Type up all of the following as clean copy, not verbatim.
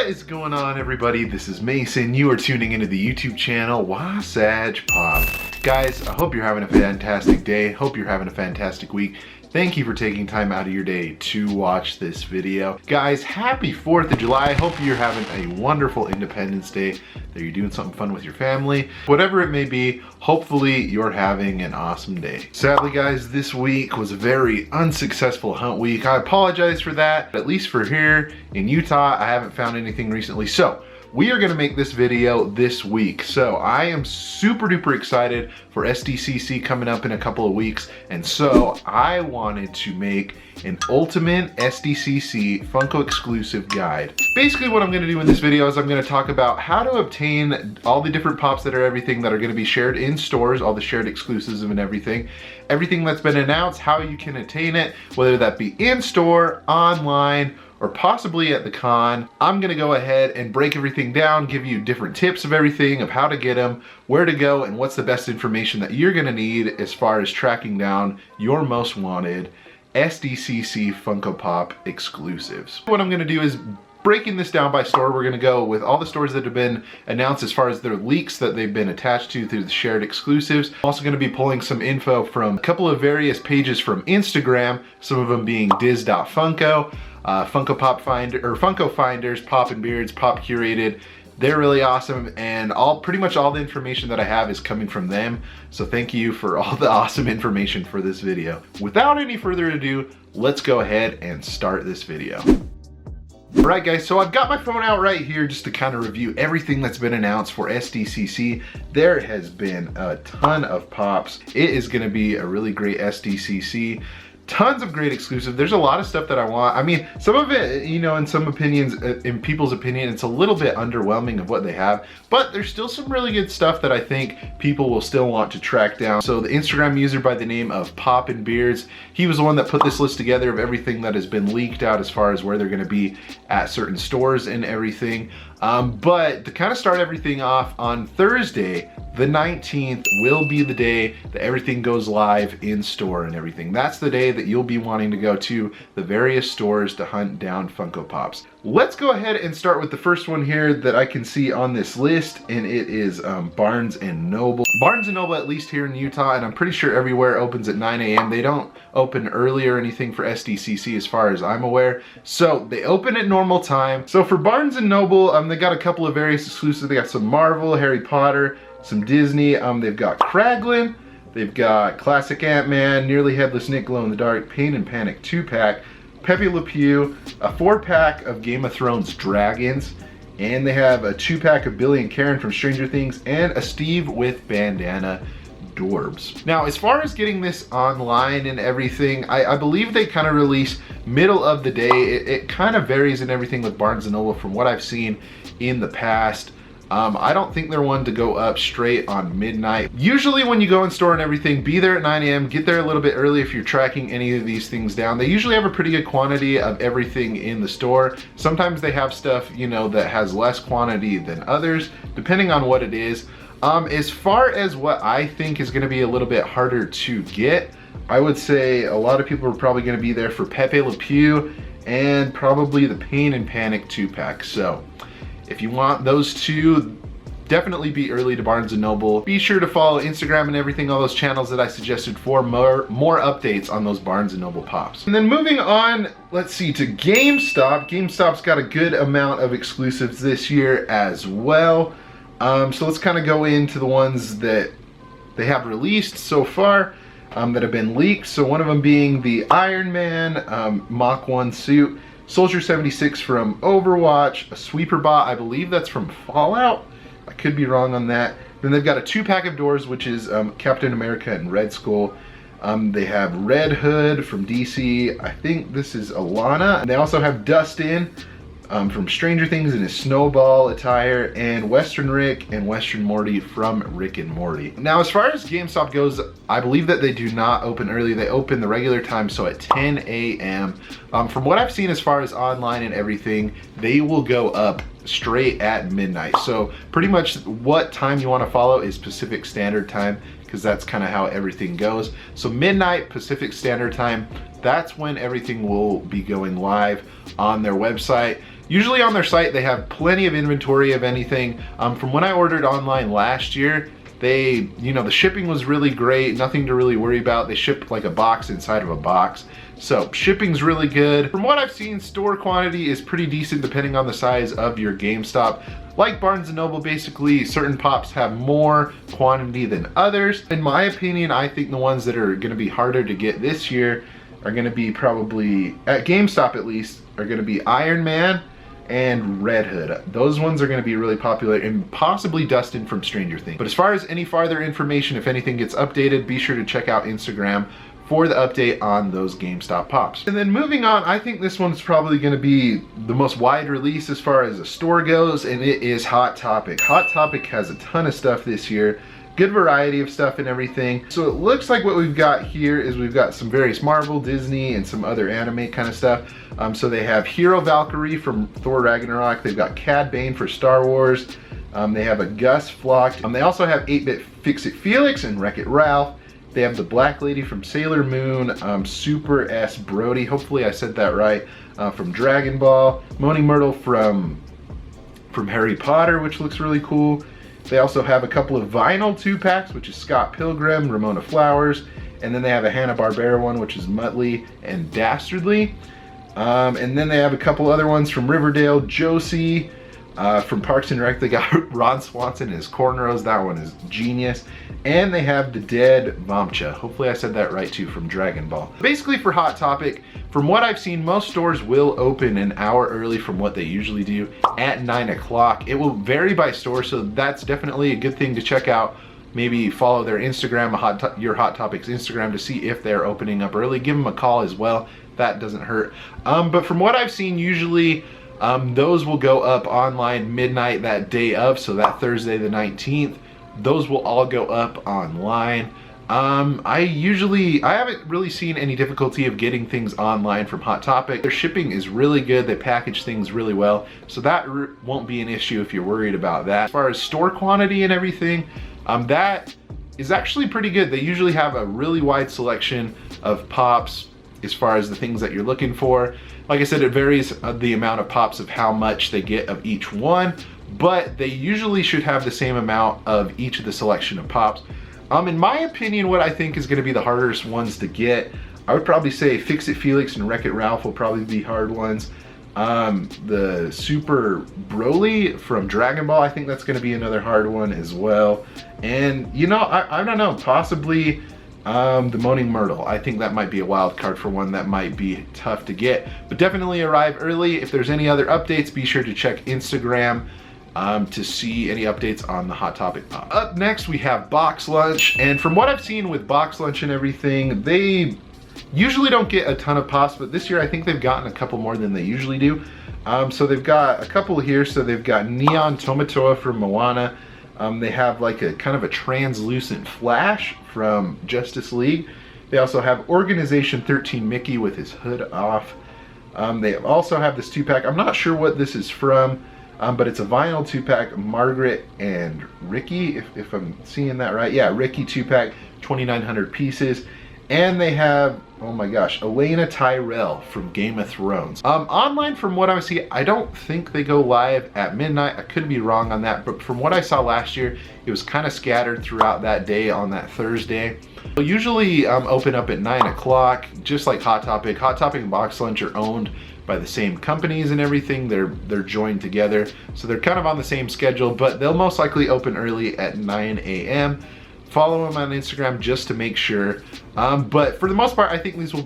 What is going on, everybody? This is Mason. You are tuning into the YouTube channel Wasatch Pop. Guys, I hope you're having a fantastic day. Hope you're having a fantastic week. Thank you for taking time out of your day to watch this video. Guys, happy 4th of July. I hope you're having a wonderful Independence Day, that you're doing something fun with your family. Whatever it may be, hopefully you're having an awesome day. Sadly, guys, this week was a very unsuccessful hunt week. I apologize for that. At least for here in Utah, I haven't found anything recently. So we are gonna make this video this week. So I am super duper excited for SDCC coming up in a couple of weeks. And so I wanted to make an ultimate SDCC Funko exclusive guide. Basically what I'm gonna do in this video is I'm gonna talk about how to obtain all the different pops that are everything that are gonna be shared in stores, all the shared exclusives and everything that's been announced, how you can attain it, whether that be in store, online, or possibly at the con. I'm gonna go ahead and break everything down, give you different tips of everything, of how to get them, where to go, and what's the best information that you're gonna need as far as tracking down your most wanted SDCC Funko Pop exclusives. What I'm gonna do is breaking this down by store. We're gonna go with all the stores that have been announced as far as their leaks that they've been attached to through the shared exclusives. I'm also gonna be pulling some info from a couple of various pages from Instagram, some of them being diz.funko, Funko Pop Finder, or Funko Finders, Pop and Beards, Pop Curated. They're really awesome, and pretty much all the information that I have is coming from them. So thank you for all the awesome information for this video. Without any further ado, let's go ahead and start this video. Alright guys, so I've got my phone out right here just to kind of review everything that's been announced for SDCC. There has been a ton of pops. It is going to be a really great SDCC. Tons of great exclusive. There's a lot of stuff that I want. I mean, some of it, you know, in some opinions, in people's opinion, it's a little bit underwhelming of what they have, but there's still some really good stuff that I think people will still want to track down. So the Instagram user by the name of Pop and Beards, he was the one that put this list together of everything that has been leaked out as far as where they're gonna be at certain stores and everything. But to kind of start everything off, on Thursday, the 19th will be the day that everything goes live in store and everything. That's the day that you'll be wanting to go to the various stores to hunt down Funko Pops. Let's go ahead and start with the first one here that I can see on this list, and it is Barnes & Noble. Barnes & Noble, at least here in Utah, and I'm pretty sure everywhere, opens at 9 a.m. They don't open early or anything for SDCC as far as I'm aware. So they open at normal time. So for Barnes & Noble, they got a couple of various exclusives. They got some Marvel, Harry Potter, some Disney. They've got Kraglin, they've got Classic Ant-Man, Nearly Headless Nick Glow-in-the-Dark, Pain and Panic 2-pack, Pepe Le Pew, a 4-pack of Game of Thrones Dragons, and they have a 2-pack of Billy and Karen from Stranger Things, and a Steve with Bandana Dorbs. Now, as far as getting this online and everything, I believe they kind of release middle of the day. It kind of varies in everything with Barnes & Noble from what I've seen in the past. I don't think they're one to go up straight on midnight. Usually when you go in store and everything, be there at 9 a.m., get there a little bit early if you're tracking any of these things down. They usually have a pretty good quantity of everything in the store. Sometimes they have stuff, you know, that has less quantity than others, depending on what it is. As far as what I think is gonna be a little bit harder to get, I would say a lot of people are probably gonna be there for Pepe Le Pew and probably the Pain and Panic 2-pack. So if you want those two, definitely be early to Barnes & Noble. Be sure to follow Instagram and everything, all those channels that I suggested for more updates on those Barnes & Noble pops. And then moving on, let's see, to GameStop. GameStop's got a good amount of exclusives this year as well. So let's kind of go into the ones that they have released so far that have been leaked. So one of them being the Iron Man Mach 1 suit, Soldier 76 from Overwatch, a Sweeper Bot, I believe that's from Fallout. I could be wrong on that. Then they've got a 2-pack of doors, which is Captain America and Red Skull. They have Red Hood from DC. I think this is Alana. And they also have Dustin from Stranger Things in his snowball attire, and Western Rick and Western Morty from Rick and Morty. Now, as far as GameStop goes, I believe that they do not open early. They open the regular time, so at 10 a.m. From what I've seen as far as online and everything, they will go up straight at midnight. So pretty much what time you want to follow is Pacific Standard Time, because that's kind of how everything goes. So midnight Pacific Standard Time, that's when everything will be going live on their website. Usually on their site, they have plenty of inventory of anything. From when I ordered online last year, they, you know, the shipping was really great, nothing to really worry about. They shipped like a box inside of a box. So shipping's really good. From what I've seen, store quantity is pretty decent depending on the size of your GameStop. Like Barnes & Noble, basically, certain Pops have more quantity than others. In my opinion, I think the ones that are gonna be harder to get this year are gonna be probably, at GameStop at least, are gonna be Iron Man and Red Hood. Those ones are going to be really popular, and possibly Dustin from Stranger Things. But as far as any farther information, if anything gets updated, be sure to check out Instagram for the update on those GameStop Pops. And then moving on, I think this one's probably going to be the most wide release as far as the store goes, and it is Hot Topic. Hot Topic has a ton of stuff this year. Good variety of stuff and everything. So it looks like what we've got here is we've got some various Marvel, Disney, and some other anime kind of stuff. So they have Hero Valkyrie from Thor Ragnarok. They've got Cad Bane for Star Wars. They have a Gus Flock. They also have 8-Bit Fix-It Felix and Wreck-It Ralph. They have the Black Lady from Sailor Moon, Super S Brody, hopefully I said that right, from Dragon Ball. Moaning Myrtle from Harry Potter, which looks really cool. They also have a couple of vinyl 2-packs, which is Scott Pilgrim, Ramona Flowers, and then they have a Hanna-Barbera one, which is Muttley and Dastardly. And then they have a couple other ones from Riverdale, Josie, from Parks and Rec. They got Ron Swanson and his cornrows. That one is genius. And they have the Dead Vamcha. Hopefully I said that right too, from Dragon Ball. Basically for Hot Topic, from what I've seen, most stores will open an hour early from what they usually do at 9 o'clock. It will vary by store, so that's definitely a good thing to check out. Maybe follow their Instagram, your Hot Topics Instagram, to see if they're opening up early. Give them a call as well. That doesn't hurt. But from what I've seen, usually those will go up online midnight that day of, so that Thursday the 19th. Those will all go up online. I haven't really seen any difficulty of getting things online from Hot Topic. Their shipping is really good. They package things really well, so that won't be an issue if you're worried about that. As far as store quantity and everything, that is actually pretty good. They usually have a really wide selection of Pops as far as the things that you're looking for. Like I said, it varies the amount of Pops of how much they get of each one, but they usually should have the same amount of each of the selection of Pops. In my opinion, what I think is going to be the hardest ones to get, I would probably say Fix-It Felix and Wreck-It Ralph will probably be hard ones. The Super Broly from Dragon Ball, I think that's going to be another hard one as well. And you know, I don't know, possibly the Moaning Myrtle. I think that might be a wild card for one that might be tough to get, but definitely arrive early. If there's any other updates, be sure to check Instagram to see any updates on the Hot Topic Pop. Up next, we have Box Lunch, and from what I've seen with Box Lunch and everything, they usually don't get a ton of Pops, but this year I think they've gotten a couple more than they usually do. So they've got a couple here. So they've got Neon Tomatoa from Moana. They have like a kind of a translucent Flash from Justice League. They also have Organization 13 Mickey with his hood off. They also have this 2-pack. I'm not sure what this is from, but it's a vinyl 2-pack, Margaret and Ricky, if I'm seeing that right. Yeah, Ricky 2-pack, 2,900 pieces. And they have, oh my gosh, ALANA Tyrell from Game of Thrones. Online, from what I see, I don't think they go live at midnight. I could be wrong on that, but from what I saw last year, it was kind of scattered throughout that day on that Thursday. They'll usually open up at 9 o'clock, just like Hot Topic. Hot Topic and Box Lunch are owned by the same companies and everything. They're joined together, so they're kind of on the same schedule, but they'll most likely open early at 9 a.m. Follow them on Instagram just to make sure. But for the most part, I think these will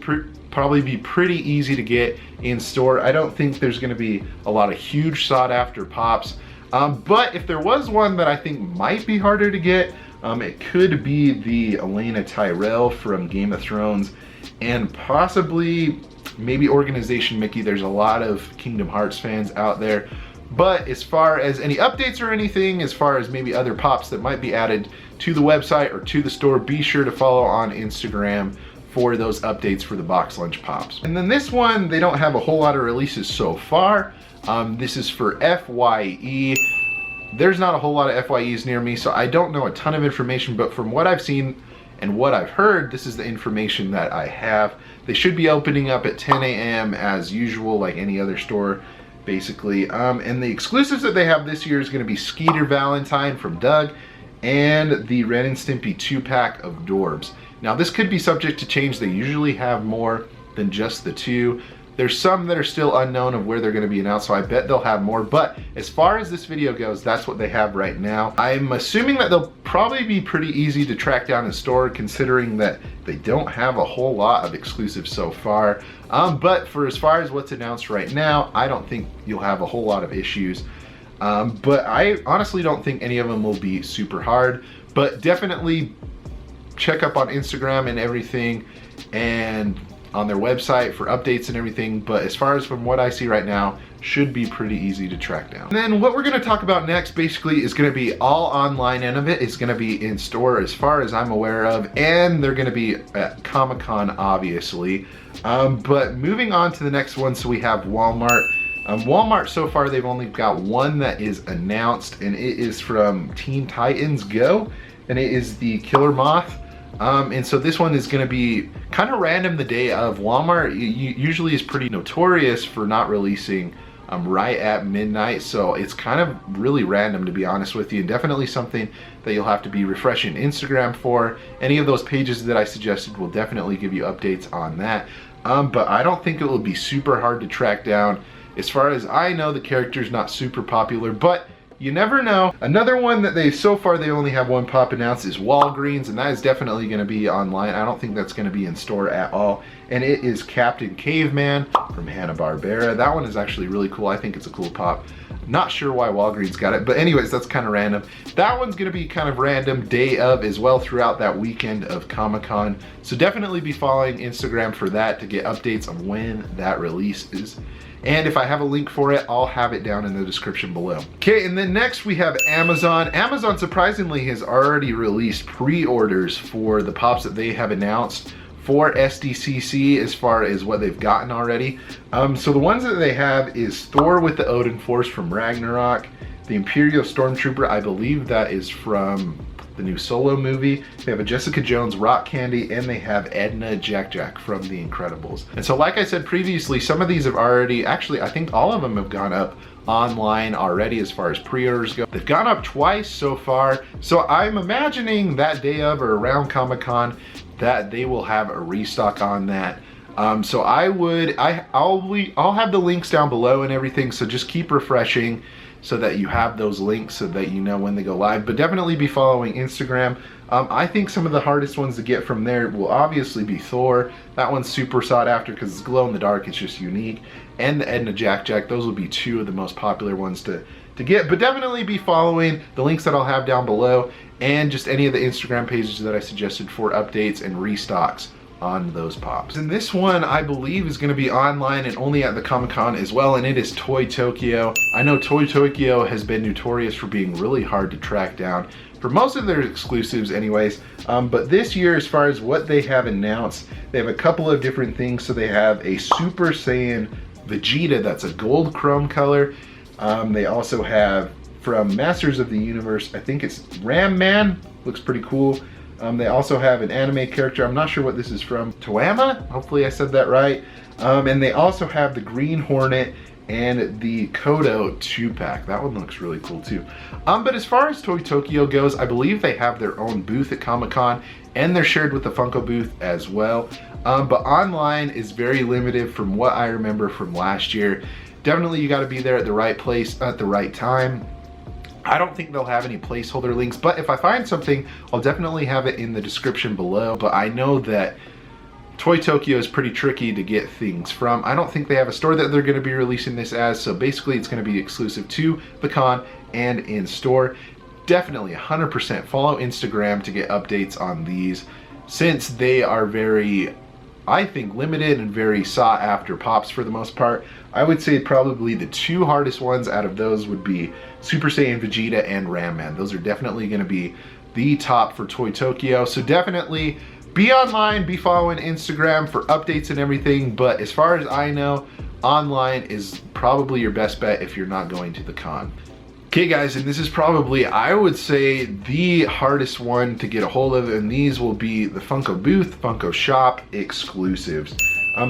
probably be pretty easy to get in store. I don't think there's going to be a lot of huge sought after Pops. But if there was one that I think might be harder to get, it could be the ALANA Tyrell from Game of Thrones, and possibly maybe Organization Mickey. There's a lot of Kingdom Hearts fans out there. But as far as any updates or anything, as far as maybe other Pops that might be added to the website or to the store, be sure to follow on Instagram for those updates for the Box Lunch Pops. And then this one, they don't have a whole lot of releases so far. This is for FYE. There's not a whole lot of FYEs near me, so I don't know a ton of information, but from what I've seen and what I've heard, this is the information that I have. They should be opening up at 10 a.m. as usual, like any other store. basically. And the exclusives that they have this year is going to be Skeeter Valentine from Doug and the Ren and Stimpy 2-pack of Dorbs. Now this could be subject to change. They usually have more than just the 2. There's some that are still unknown of where they're going to be announced, so I bet they'll have more. But as far as this video goes, that's what they have right now. I'm assuming that they'll probably be pretty easy to track down in store, considering that they don't have a whole lot of exclusives so far. But for as far as what's announced right now, I don't think you'll have a whole lot of issues. But I honestly don't think any of them will be super hard. But definitely check up on Instagram and everything, and on their website for updates and everything. But as far as from what I see right now, should be pretty easy to track down. And then what we're going to talk about next basically is going to be all online end of it. It's going to be in store as far as I'm aware of, and they're going to be at Comic-Con obviously. But moving on to the next one, so we have Walmart. Walmart, so far they've only got one that is announced, and it is from Teen Titans Go, and it is the Killer Moth. And so this one is going to be kind of random the day of. Walmart usually is pretty notorious for not releasing right at midnight, so it's kind of really random, to be honest with you, and definitely something that you'll have to be refreshing Instagram for. Any of those pages that I suggested will definitely give you updates on that. But I don't think it will be super hard to track down. As far as I know, the character's not super popular, but you never know. Another one that so far they only have one pop announced is Walgreens, and that is definitely going to be online. I don't think that's going to be in store at all. And it is CAPTAIN-CAVEMAN from Hanna-Barbera. That one is actually really cool. I think it's a cool pop. Not sure why Walgreens got it, but anyways, that's kind of random. That one's going to be kind of random day of as well throughout that weekend of Comic-Con. So definitely be following Instagram for that to get updates on when that release is. And if I have a link for it, I'll have it down in the description below. Okay, and then next we have Amazon. Amazon surprisingly has already released pre-orders for the pops that they have announced for SDCC as far as what they've gotten already. So the ones that they have is Thor with the Odin Force from Ragnarok, the Imperial Stormtrooper, I believe that is from the new Solo movie. They have a Jessica Jones Rock Candy, and they have Edna Jack from The Incredibles. And so like I said previously, some of these have already, actually I think all of them have gone up online already as far as pre-orders go. They've gone up twice so far, so I'm imagining that day of or around Comic-Con that they will have a restock on that. So I'll have the links down below and everything, so just keep refreshing so that you have those links so that you know when they go live. But definitely be following Instagram. I think some of the hardest ones to get from there will obviously be Thor. That one's super sought after because it's glow in the dark, it's just unique. And the Edna Jack, those will be two of the most popular ones to get. But definitely be following the links that I'll have down below, and just any of the Instagram pages that I suggested for updates and restocks on those pops. And this one I believe is going to be online and only at the Comic-Con as well, and it is Toy Tokyo. I know Toy Tokyo has been notorious for being really hard to track down for most of their exclusives anyways, but this year as far as what they have announced, they have a couple of different things. So they have a Super Saiyan Vegeta that's a gold chrome color. They also have from Masters of the Universe, I think it's Ram Man, looks pretty cool. They also have an anime character, I'm not sure what this is from, TOAMA, hopefully I said that right. And they also have the Green Hornet and the Kodo 2-pack. That one looks really cool too. But as far as Toy Tokyo goes, I believe they have their own booth at Comic-Con, and they're shared with the Funko booth as well. But online is very limited from what I remember from last year. Definitely you gotta be there at the right place at the right time. I don't think they'll have any placeholder links, but if I find something, I'll definitely have it in the description below. But I know that Toy Tokyo is pretty tricky to get things from. I don't think they have a store that they're going to be releasing this as, so basically it's going to be exclusive to the con and in store. Definitely 100% follow Instagram to get updates on these, since they are very, I think, limited and very sought after pops for the most part. I would say probably the two hardest ones out of those would be Super Saiyan Vegeta and Ram Man. Those are definitely going to be the top for Toy Tokyo. So definitely be online, be following Instagram for updates and everything. But as far as I know, online is probably your best bet if you're not going to the con. Okay guys, and this is probably, I would say, the hardest one to get a hold of, and these will be the Funko booth, Funko Shop exclusives.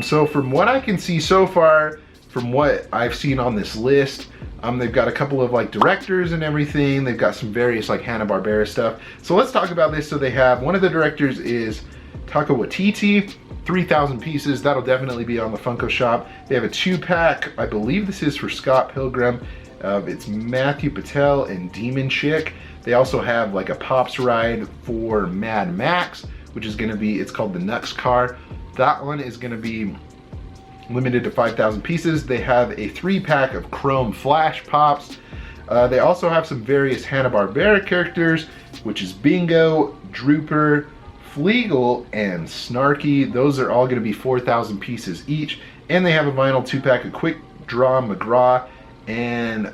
So from what I can see so far, from what I've seen on this list, they've got a couple of like directors and everything. They've got some various like Hanna-Barbera stuff. So let's talk about this. So they have, one of the directors is Taika Waititi, 3,000 pieces. That'll definitely be on the Funko Shop. They have a 2-pack. I believe this is for Scott Pilgrim. It's Matthew Patel and Demon Chick. They also have like a Pops ride for Mad Max, which is gonna be, it's called the Nux Car. That one is gonna be limited to 5,000 pieces. They have a 3-pack of Chrome Flash Pops. They also have some various Hanna-Barbera characters, which is Bingo, Drooper, Fleagle, and Snarky. Those are all gonna be 4,000 pieces each. And they have a vinyl 2-pack of Quick Draw McGraw and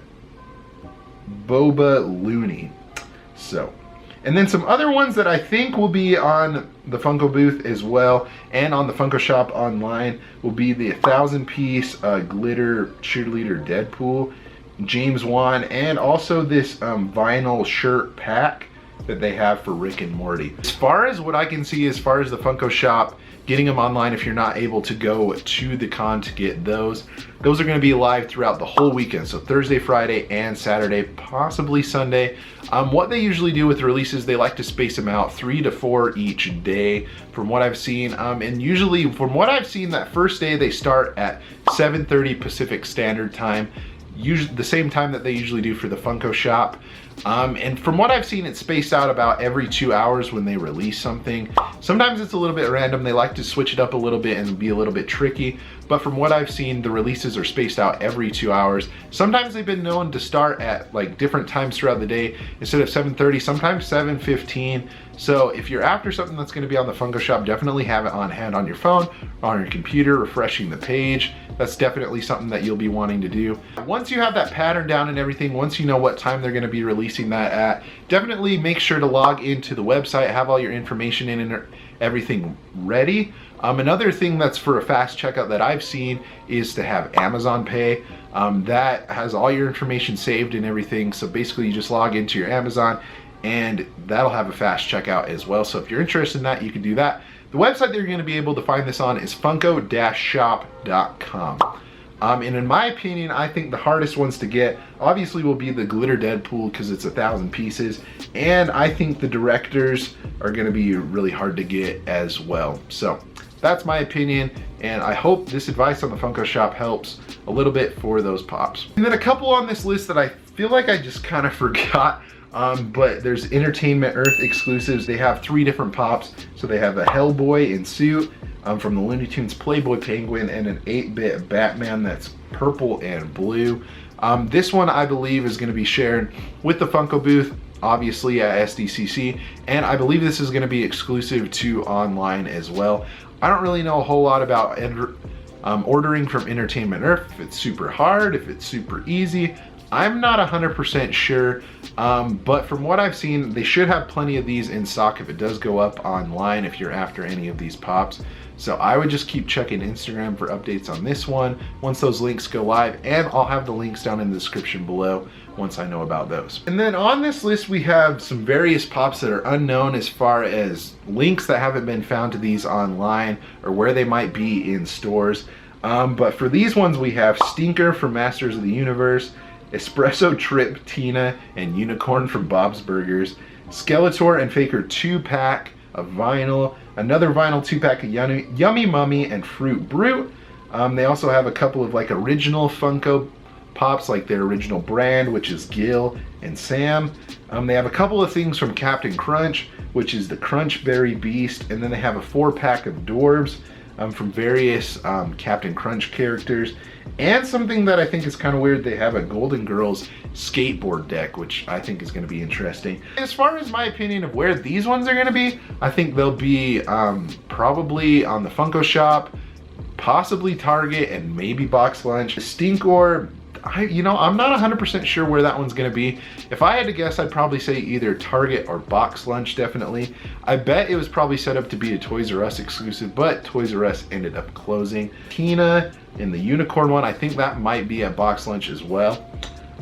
Boba Looney. So, and then some other ones that I think will be on the Funko booth as well, and on the Funko Shop online, will be the 1,000-piece glitter cheerleader Deadpool, James Wan, and also this vinyl shirt pack that they have for Rick and Morty. As far as what I can see, as far as the Funko Shop, getting them online if you're not able to go to the con to get those are going to be live throughout the whole weekend. So Thursday, Friday, and Saturday, possibly Sunday. What they usually do with releases, they like to space them out 3 to 4 each day from what I've seen. And usually from what I've seen, that first day they start at 7:30 Pacific Standard Time, usually the same time that they usually do for the Funko Shop. And from what I've seen, it's spaced out about every 2 hours when they release something. Sometimes it's a little bit random. They like to switch it up a little bit and be a little bit tricky. But from what I've seen, the releases are spaced out every 2 hours. Sometimes they've been known to start at like different times throughout the day. Instead of 7:30, sometimes 7:15. So if you're after something that's going to be on the Funko Shop, definitely have it on hand on your phone, on your computer, refreshing the page. That's definitely something that you'll be wanting to do. Once you have that pattern down and everything, once you know what time they're going to be releasing that at, definitely make sure to log into the website, have all your information in and everything ready. Another thing that's for a fast checkout that I've seen is to have Amazon Pay. That has all your information saved and everything. So basically you just log into your Amazon and that'll have a fast checkout as well. So if you're interested in that, you can do that. The website that you're going to be able to find this on is funko-shop.com. And in my opinion, I think the hardest ones to get obviously will be the glitter Deadpool because it's 1,000 pieces. And I think the directors are going to be really hard to get as well. So that's my opinion. And I hope this advice on the Funko Shop helps a little bit for those pops. And then a couple on this list that I feel like I just kind of forgot. But there's Entertainment Earth exclusives. They have 3 different pops. So they have a Hellboy in suit from the Looney Tunes Playboy Penguin, and an 8-bit Batman that's purple and blue. This one I believe is going to be shared with the Funko booth, obviously at SDCC, and I believe this is going to be exclusive to online as well. I don't really know a whole lot about ordering from Entertainment Earth, if it's super hard, if it's super easy. I'm not 100% sure, but from what I've seen, they should have plenty of these in stock if it does go up online if you're after any of these pops. So I would just keep checking Instagram for updates on this one once those links go live, and I'll have the links down in the description below once I know about those. And then on this list we have some various pops that are unknown as far as links that haven't been found to these online or where they might be in stores. But for these ones we have Stinker from Masters of the Universe, Espresso Trip Tina and Unicorn from Bob's Burgers, Skeletor and Faker 2-pack of vinyl, another vinyl 2-pack of Yummy Mummy and Fruit Brute. They also have a couple of like original Funko Pops, like their original brand, which is Gil and Sam. They have a couple of things from Captain Crunch, which is the Crunch Berry Beast, and then they have a 4-pack of Dorbs from various Captain Crunch characters. And something that I think is kind of weird, they have a Golden Girls skateboard deck, which I think is going to be interesting. As far as my opinion of where these ones are going to be, I think they'll be probably on the Funko Shop, possibly Target, and maybe Box Lunch. Stinkor, I'm not 100% sure where that one's going to be. If I had to guess, I'd probably say either Target or Box Lunch, definitely. I bet it was probably set up to be a Toys R Us exclusive, but Toys R Us ended up closing. Tina in the Unicorn one, I think that might be at Box Lunch as well.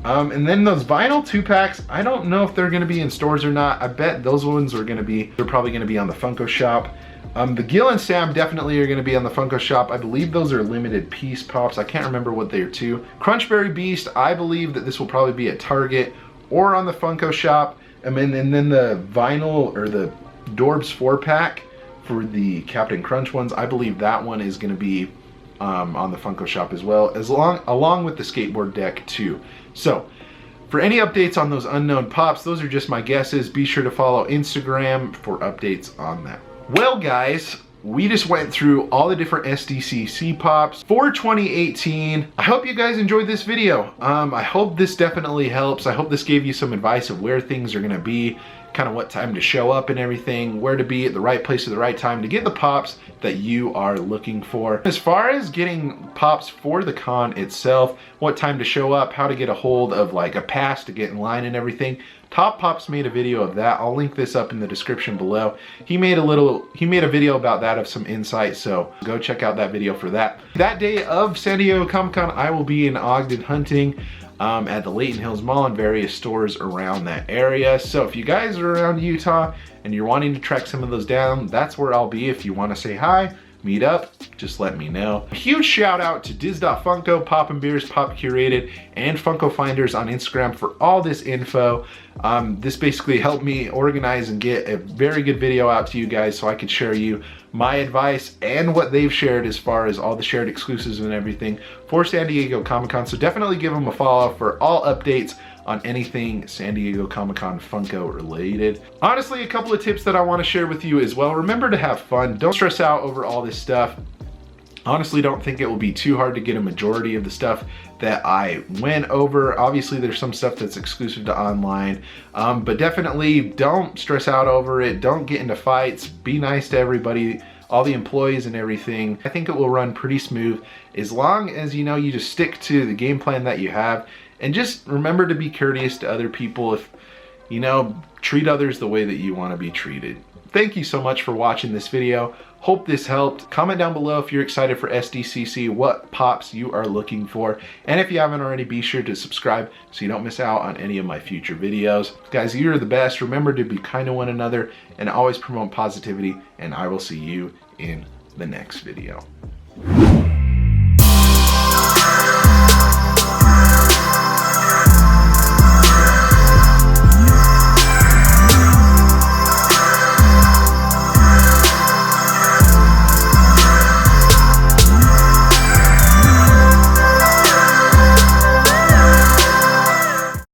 And then those vinyl 2-packs, I don't know if they're going to be in stores or not. I bet those ones are going to be, they're probably going to be on the Funko Shop. The Gil and Sam definitely are going to be on the Funko Shop. I believe those are limited piece pops. I can't remember what they are too. Crunchberry Beast, I believe that this will probably be at Target or on the Funko Shop. And then the vinyl or the Dorbs 4-pack for the Captain Crunch ones, I believe that one is going to be on the Funko Shop as well, along with the skateboard deck too. So for any updates on those unknown pops, those are just my guesses. Be sure to follow Instagram for updates on that. Well guys, we just went through all the different SDCC pops for 2018. I hope you guys enjoyed this video. I hope this definitely helps. I hope this gave you some advice of where things are gonna be, kind of what time to show up and everything, where to be at the right place at the right time to get the pops that you are looking for. As far as getting pops for the con itself, what time to show up, how to get a hold of like a pass to get in line and everything, Top Pops made a video of that. I'll link this up in the description below. He made a video about that of some insight, so go check out that video for that. That day of San Diego Comic-Con, I will be in Ogden hunting at the Layton Hills Mall and various stores around that area. So if you guys are around Utah and you're wanting to track some of those down, that's where I'll be. If you want to say hi, meet up, just let me know. A huge shout out to Diz.Funko, Pop and Beers, Pop Curated, and Funko Finders on Instagram for all this info. This basically helped me organize and get a very good video out to you guys so I could share you my advice and what they've shared as far as all the shared exclusives and everything for San Diego Comic-Con. So definitely give them a follow for all updates on anything San Diego Comic-Con Funko related. Honestly, a couple of tips that I want to share with you as well. Remember to have fun. Don't stress out over all this stuff. Honestly, don't think it will be too hard to get a majority of the stuff that I went over. Obviously, there's some stuff that's exclusive to online, but definitely don't stress out over it. Don't get into fights. Be nice to everybody, all the employees and everything. I think it will run pretty smooth as long as you just stick to the game plan that you have. And just remember to be courteous to other people. If treat others the way that you want to be treated. Thank you so much for watching this video. Hope this helped. Comment down below if you're excited for SDCC, what pops you are looking for. And if you haven't already, be sure to subscribe so you don't miss out on any of my future videos. Guys, you are the best. Remember to be kind to one another and always promote positivity. And I will see you in the next video.